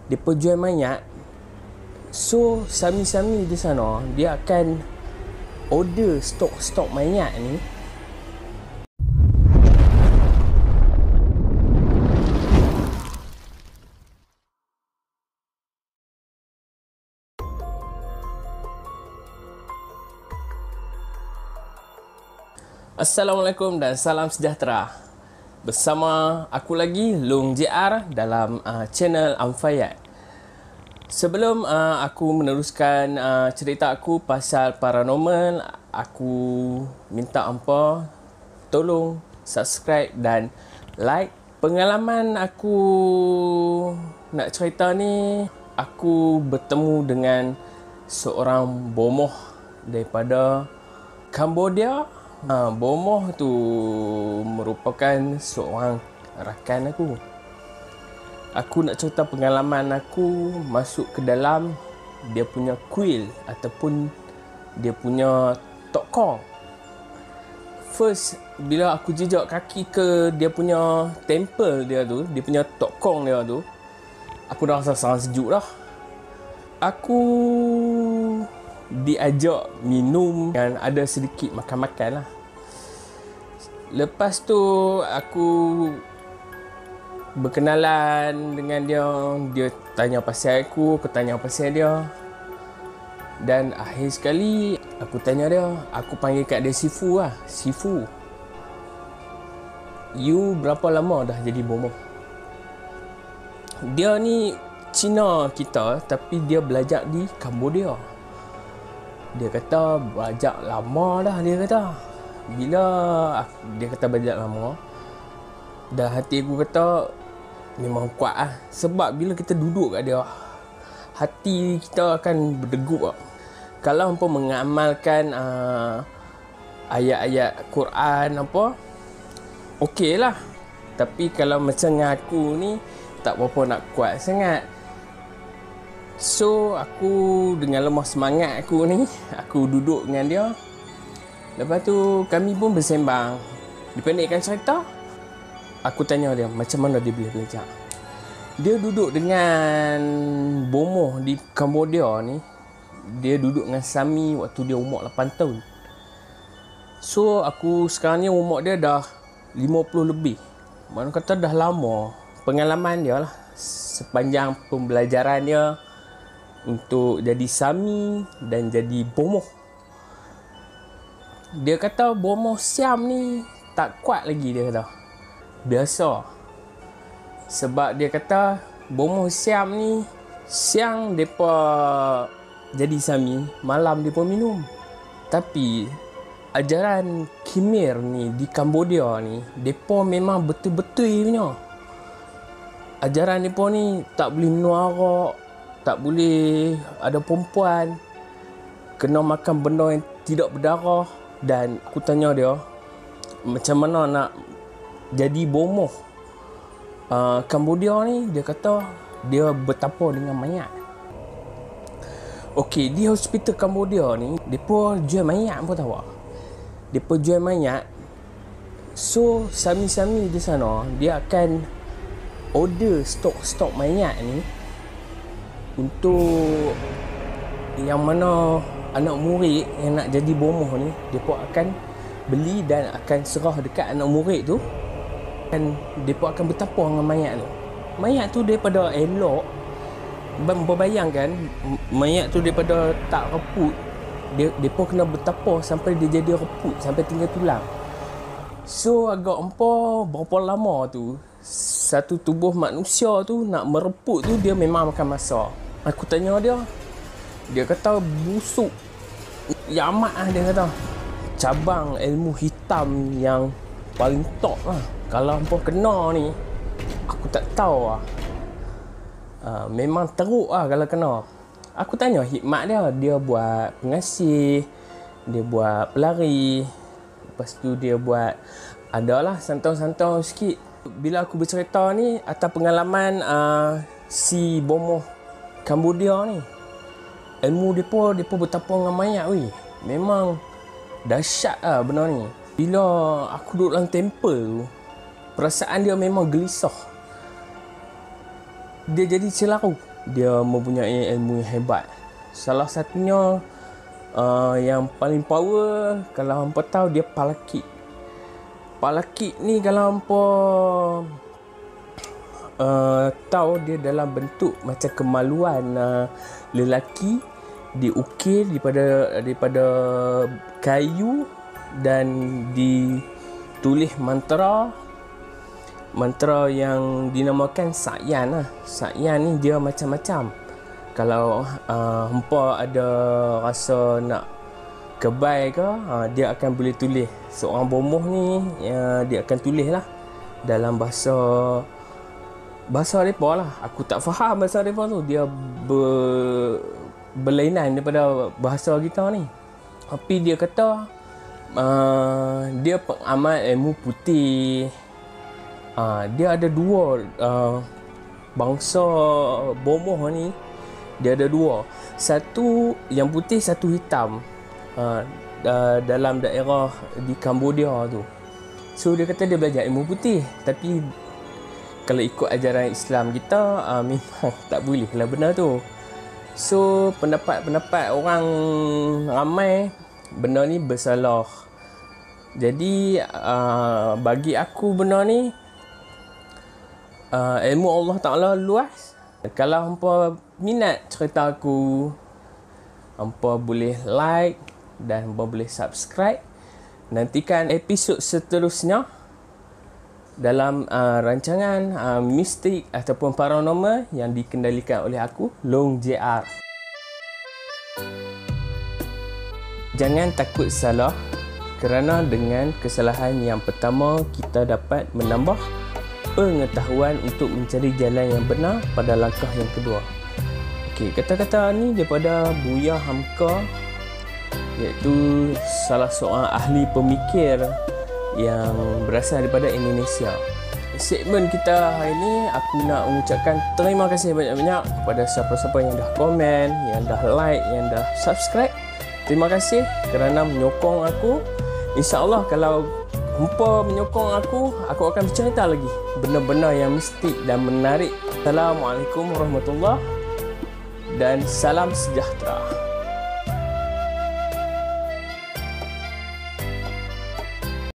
Depa jual mayat. So sami-sami di sana dia akan order stok-stok mayat ni. Assalamualaikum dan salam sejahtera. Bersama aku lagi Long JR dalam channel Amfayat. Sebelum aku meneruskan cerita aku pasal paranormal, aku minta hampa tolong subscribe dan like. Pengalaman aku nak cerita ni, aku bertemu dengan seorang bomoh daripada Cambodia. Bomoh tu merupakan seorang rakan aku. Aku nak cerita pengalaman aku masuk ke dalam dia punya kuil ataupun dia punya tokong. First, bila aku jejak kaki ke dia punya temple dia tu, dia punya tokong dia tu, aku dah rasa sangat sejuk dah. Aku diajak minum dan ada sedikit makan-makan lah. Lepas tu aku berkenalan dengan dia. Dia tanya pasal aku tanya pasal dia. Dan akhir sekali aku tanya dia, aku panggil kat dia Sifu lah. Sifu, you berapa lama dah jadi bomoh? Dia ni Cina kita, tapi dia belajar di Cambodia. Dia kata belajar lama dah. Dia kata belajar lama. Dan hati aku kata memang kuat lah. Sebab bila kita duduk kat dia, hati kita akan berdegup lah. Kalau hampa mengamalkan ayat-ayat Quran apa, okey lah. Tapi kalau macam dengan aku ni, tak berapa nak kuat sangat. So aku dengan lemah semangat aku ni, aku duduk dengan dia. Lepas tu kami pun bersembang. Dipendekkan cerita, aku tanya dia macam mana dia boleh belajar. Dia duduk dengan bomoh di Cambodia ni. Dia duduk dengan Sami waktu dia umur 8 tahun. So aku sekarang ni umur dia dah 50 lebih. Mana kata dah lama. Pengalaman dia lah sepanjang pembelajaran dia untuk jadi Sami dan jadi bomoh. Dia kata bomoh Siam ni tak kuat lagi, dia kata. Biasa. Sebab dia kata bomoh Siam ni, siang depa jadi Sami, malam depa minum. Tapi ajaran Khmer ni di Cambodia ni, depa memang betul-betul punya. Ajaran depa ni tak boleh minum arak, tak boleh ada perempuan, kena makan benda yang tidak berdarah. Dan aku tanya dia macam mana nak jadi bomoh Cambodia ni. Dia kata dia bertapa dengan mayat. Okey, di hospital Cambodia ni depa jual mayat, apa tahu? Depa jual mayat. So sami-sami di sana dia akan order stok-stok mayat ni untuk yang mana anak murid yang nak jadi bomoh ni, depa akan beli dan akan serah dekat anak murid tu. Dan depa akan bertapa dengan mayat tu. Mayat tu daripada elok, berbayangkan mayat tu daripada tak reput, depa kena bertapa sampai dia jadi reput, sampai tinggal tulang. So agak berapa lama tu satu tubuh manusia tu nak mereput tu, dia memang makan masa. Aku tanya dia, dia kata busuk ya amat lah. Dia kata cabang ilmu hitam yang paling top lah. Kalau hampa kena ni, aku tak tahu lah. Memang teruk lah kalau kena. Aku tanya hikmat dia. Dia buat pengasih, dia buat pelari, lepas tu dia buat adalah santau-santau sikit. Bila aku bercerita ni atas pengalaman si bomoh Cambodia ni, ilmu depa bertapa dengan mayat weh. Memang dahsyat lah benda ni. Bila aku duduk dalam temple tu, perasaan dia memang gelisah. Dia jadi celaru. dia mempunyai ilmu yang hebat. Salah satunya yang paling power, kalau hampa tahu, dia palakit. Palakit ni kalau hampa tahu, dia dalam bentuk macam kemaluan lelaki, diukir daripada kayu dan ditulis mantra yang dinamakan Sa'yan lah. Sa'yan ni dia macam-macam. Kalau hampa ada rasa nak kebal ke, dia akan boleh tulis. Seorang bomoh ni dia akan tulis lah dalam bahasa mereka lah. Aku tak faham bahasa mereka tu. Dia berlainan daripada bahasa kita ni. Tapi dia kata dia pengamal ilmu putih. Dia ada dua bangsa bomoh ni. Dia ada dua. Satu yang putih, satu hitam. Dalam daerah di Cambodia tu. So dia kata dia belajar ilmu putih. Tapi kalau ikut ajaran Islam kita, memang tak boleh lah benda tu. So pendapat orang ramai, benda ni bersalah. Jadi bagi aku benda ni, ilmu Allah Ta'ala luas. Kalau hampa minat cerita aku, hampa boleh like dan hampa boleh subscribe. Nantikan episod seterusnya dalam rancangan mistik ataupun paranormal yang dikendalikan oleh aku, Long JR. Jangan takut salah, kerana dengan kesalahan yang pertama kita dapat menambah pengetahuan untuk mencari jalan yang benar pada langkah yang kedua. Okey, kata-kata ni daripada Buya Hamka, iaitu salah seorang ahli pemikir yang berasal daripada Indonesia. Segmen kita hari ini, aku nak mengucapkan terima kasih banyak-banyak kepada siapa-siapa yang dah komen, yang dah like, yang dah subscribe. Terima kasih kerana menyokong aku. InsyaAllah kalau hampa menyokong aku akan bercerita lagi benda-benda yang mistik dan menarik. Assalamualaikum warahmatullahi dan salam sejahtera.